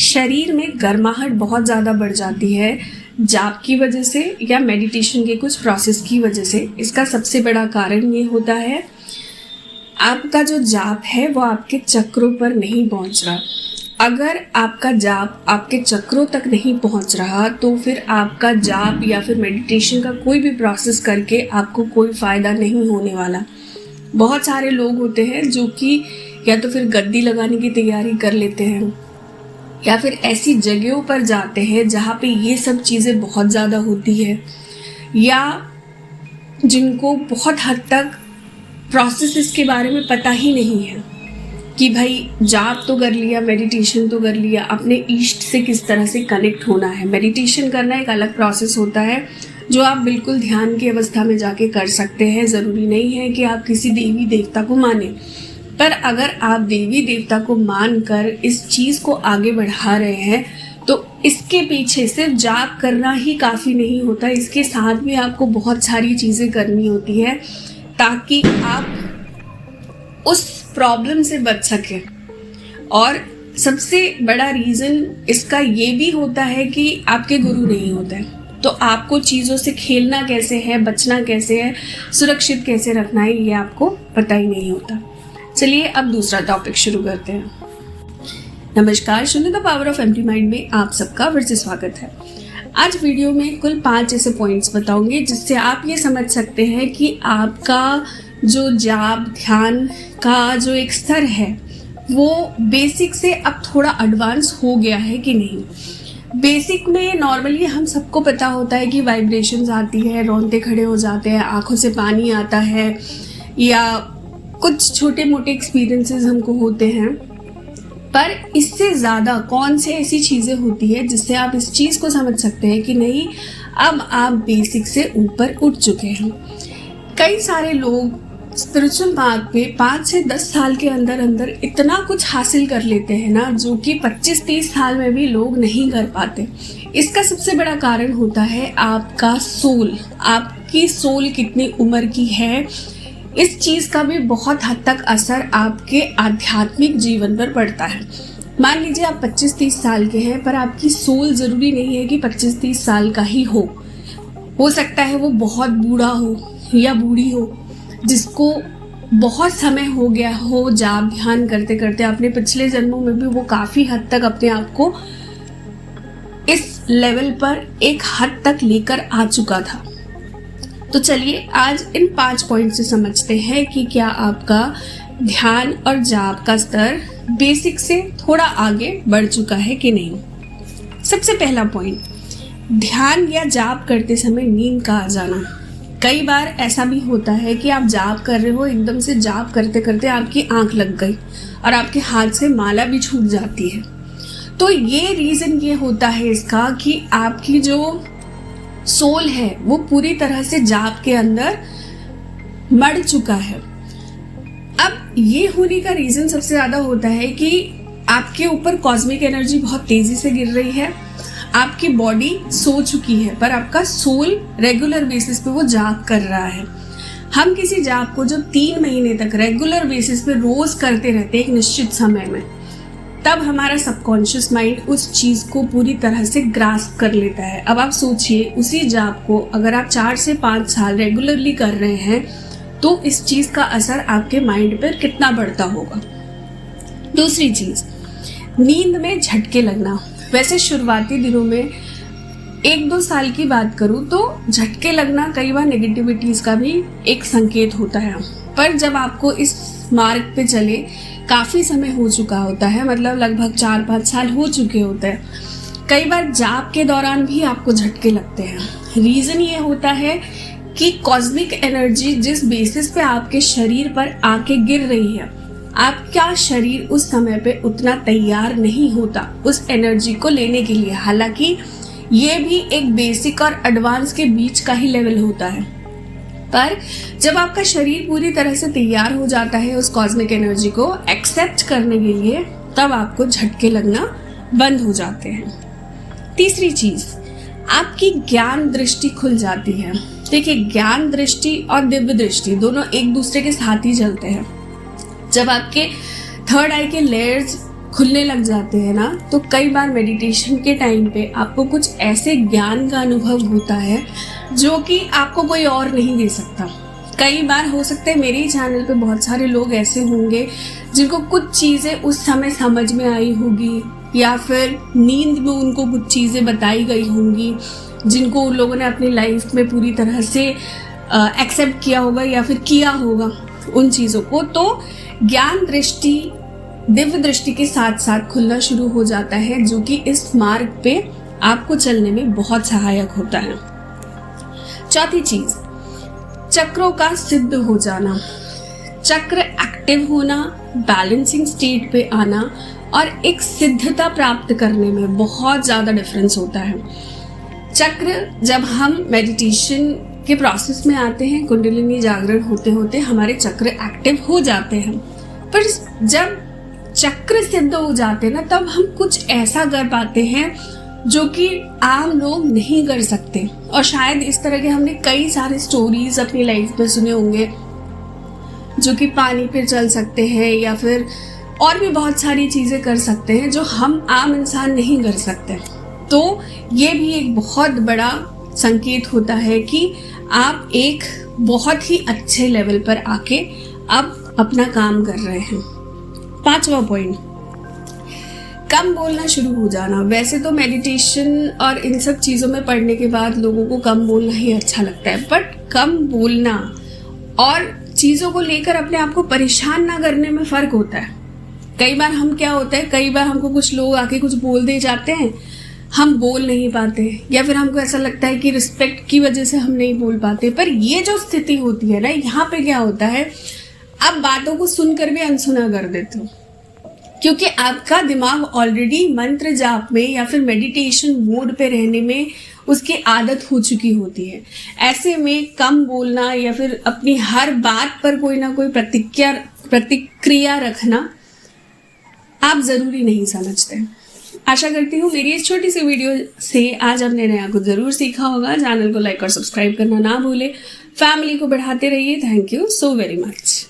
शरीर में गर्माहट बहुत ज़्यादा बढ़ जाती है जाप की वजह से या मेडिटेशन के कुछ प्रोसेस की वजह से। इसका सबसे बड़ा कारण ये होता है आपका जो जाप है वो आपके चक्रों पर नहीं पहुंच रहा। अगर आपका जाप आपके चक्रों तक नहीं पहुंच रहा तो फिर आपका जाप या फिर मेडिटेशन का कोई भी प्रोसेस करके आपको कोई फ़ायदा नहीं होने वाला। बहुत सारे लोग होते हैं जो कि या तो फिर गद्दी लगाने की तैयारी कर लेते हैं या फिर ऐसी जगहों पर जाते हैं जहाँ पे ये सब चीज़ें बहुत ज़्यादा होती है, या जिनको बहुत हद तक प्रोसेस के बारे में पता ही नहीं है कि भाई जाप तो कर लिया, मेडिटेशन तो कर लिया, अपने इष्ट से किस तरह से कनेक्ट होना है। मेडिटेशन करना एक अलग प्रोसेस होता है जो आप बिल्कुल ध्यान की अवस्था में जाके कर सकते हैं। ज़रूरी नहीं है कि आप किसी देवी देवता को माने, पर अगर आप देवी देवता को मानकर इस चीज़ को आगे बढ़ा रहे हैं तो इसके पीछे सिर्फ जाप करना ही काफ़ी नहीं होता। इसके साथ भी आपको बहुत सारी चीज़ें करनी होती है ताकि आप उस प्रॉब्लम से बच सकें। और सबसे बड़ा रीज़न इसका ये भी होता है कि आपके गुरु नहीं होते हैं, तो आपको चीज़ों से खेलना कैसे है, बचना कैसे है, सुरक्षित कैसे रखना है, ये आपको पता ही नहीं होता। चलिए अब दूसरा टॉपिक शुरू करते हैं। नमस्कार, शून्य the power of empty mind में आप सबका फिर से स्वागत है। आज वीडियो में कुल 5 ऐसे पॉइंट्स बताऊंगे जिससे आप ये समझ सकते हैं कि आपका जो जाप ध्यान का जो एक स्तर है वो बेसिक से अब थोड़ा एडवांस हो गया है कि नहीं। बेसिक में नॉर्मली हम सबको पता होता है कि वाइब्रेशंस आती है, रोंगटे खड़े हो जाते हैं, आंखों से पानी आता है, या कुछ छोटे मोटे एक्सपीरियंसेस हमको होते हैं। पर इससे ज़्यादा कौन से ऐसी चीज़ें होती है जिससे आप इस चीज़ को समझ सकते हैं कि नहीं, अब आप बेसिक से ऊपर उठ चुके हैं। कई सारे लोग स्पिरिचुअल मार्ग पे 5 से 10 साल के अंदर अंदर इतना कुछ हासिल कर लेते हैं ना, जो कि 25-30 साल में भी लोग नहीं कर पाते। इसका सबसे बड़ा कारण होता है आपका सोल। आपकी सोल कितनी उम्र की है, इस चीज़ का भी बहुत हद तक असर आपके आध्यात्मिक जीवन पर पड़ता है। मान लीजिए आप 25-30 साल के हैं, पर आपकी सोल ज़रूरी नहीं है कि 25-30 साल का ही हो सकता है वो बहुत बूढ़ा हो या बूढ़ी हो, जिसको बहुत समय हो गया हो जाप ध्यान करते करते। अपने पिछले जन्मों में भी वो काफ़ी हद तक अपने आप को इस लेवल पर एक हद तक लेकर आ चुका था। तो चलिए आज इन 5 पॉइंट से समझते हैं कि क्या आपका ध्यान और जाप का स्तर बेसिक से थोड़ा आगे बढ़ चुका है कि नहीं। सबसे पहला पॉइंट, ध्यान या जाप करते समय नींद का आ जाना। कई बार ऐसा भी होता है कि आप जाप कर रहे हो, एकदम से जाप करते करते आपकी आंख लग गई और आपके हाथ से माला भी छूट जाती है। तो ये रीज़न ये होता है इसका कि आपकी जो सोल है वो पूरी तरह से जाप के अंदर मर चुका है। अब ये होने का रीज़न सबसे ज़्यादा होता है कि आपके ऊपर कॉस्मिक एनर्जी बहुत तेज़ी से गिर रही है, आपकी बॉडी सो चुकी है, पर आपका सोल रेगुलर बेसिस पे वो जाप कर रहा है। हम किसी जाप को जब 3 महीने तक रेगुलर बेसिस पे रोज़ करते रहते हैं एक निश्चित समय में, तब हमारा सबकॉन्शियस माइंड उस चीज़ को पूरी तरह से ग्रास्प कर लेता है। अब आप सोचिए, उसी जाप को अगर आप 4 से 5 साल रेगुलरली कर रहे हैं तो इस चीज़ का असर आपके माइंड पर कितना बढ़ता होगा। दूसरी चीज़, नींद में झटके लगना। वैसे शुरुआती दिनों में 1-2 साल की बात करूँ तो झटके लगना कई बार नेगेटिविटीज़ का भी एक संकेत होता है, पर जब आपको इस मार्ग पे चले काफ़ी समय हो चुका होता है, मतलब लगभग 4-5 साल हो चुके होते हैं, कई बार जाप के दौरान भी आपको झटके लगते हैं। रीज़न ये होता है कि कॉस्मिक एनर्जी जिस बेसिस पे आपके शरीर पर आके गिर रही है, आपका शरीर उस समय पे उतना तैयार नहीं होता उस एनर्जी को लेने के लिए। हालांकि ये भी एक बेसिक और एडवांस के बीच का ही लेवल होता है, पर जब आपका शरीर पूरी तरह से तैयार हो जाता है उस कॉस्मिक एनर्जी को एक्सेप्ट करने के लिए, तब आपको झटके लगना बंद हो जाते हैं। तीसरी चीज़, आपकी ज्ञान दृष्टि खुल जाती है। देखिए, ज्ञान दृष्टि और दिव्य दृष्टि दोनों एक दूसरे के साथ ही चलते हैं। जब आपके थर्ड आई के लेयर्स खुलने लग जाते हैं ना, तो कई बार मेडिटेशन के टाइम पे आपको कुछ ऐसे ज्ञान का अनुभव होता है जो कि आपको कोई और नहीं दे सकता। कई बार हो सकता है मेरे ही चैनल पे बहुत सारे लोग ऐसे होंगे जिनको कुछ चीज़ें उस समय समझ में आई होगी, या फिर नींद में उनको कुछ चीज़ें बताई गई होंगी जिनको उन लोगों ने अपनी लाइफ में पूरी तरह से एक्सेप्ट किया होगा या फिर किया होगा उन चीज़ों को। तो ज्ञान दृष्टि, दिव्य दृष्टि के साथ साथ खुलना शुरू हो जाता है, जो कि इस मार्ग पे आपको चलने में बहुत सहायक होता है। चौथी चीज, चक्रों का सिद्ध हो जाना। चक्र एक्टिव होना, बैलेंसिंग स्टेट पे आना और एक सिद्धता प्राप्त करने में बहुत ज़्यादा डिफरेंस होता है। चक्र, जब हम मेडिटेशन के प्रोसेस में आते हैं, कुंडलिनी जागरण होते होते हमारे चक्र एक्टिव हो जाते हैं, पर जब चक्र सिद्ध हो जाते हैं ना, तब हम कुछ ऐसा कर पाते हैं जो कि आम लोग नहीं कर सकते। और शायद इस तरह के हमने कई सारे स्टोरीज अपनी लाइफ में सुने होंगे, जो कि पानी पे चल सकते हैं या फिर और भी बहुत सारी चीज़ें कर सकते हैं जो हम आम इंसान नहीं कर सकते। तो ये भी एक बहुत बड़ा संकेत होता है कि आप एक बहुत ही अच्छे लेवल पर आके अब अपना काम कर रहे हैं। पांचवा पॉइंट, कम बोलना शुरू हो जाना। वैसे तो मेडिटेशन और इन सब चीज़ों में पढ़ने के बाद लोगों को कम बोलना ही अच्छा लगता है, बट कम बोलना और चीज़ों को लेकर अपने आप को परेशान ना करने में फ़र्क होता है। कई बार हम क्या होता है, कई बार हमको कुछ लोग आके कुछ बोल दे जाते हैं, हम बोल नहीं पाते, या फिर हमको ऐसा लगता है कि रिस्पेक्ट की वजह से हम नहीं बोल पाते। पर ये जो स्थिति होती है ना, यहाँ पे क्या होता है, आप बातों को सुनकर भी अनसुना कर देते हो, क्योंकि आपका दिमाग ऑलरेडी मंत्र जाप में या फिर मेडिटेशन मोड पे रहने में उसकी आदत हो चुकी होती है। ऐसे में कम बोलना या फिर अपनी हर बात पर कोई ना कोई प्रतिक्रिया रखना आप ज़रूरी नहीं समझते। आशा करती हूँ मेरी इस छोटी सी वीडियो से आज आपने नया कुछ ज़रूर सीखा होगा। चैनल को लाइक और सब्सक्राइब करना ना भूले, फैमिली को बढ़ाते रहिए। Thank you so very much.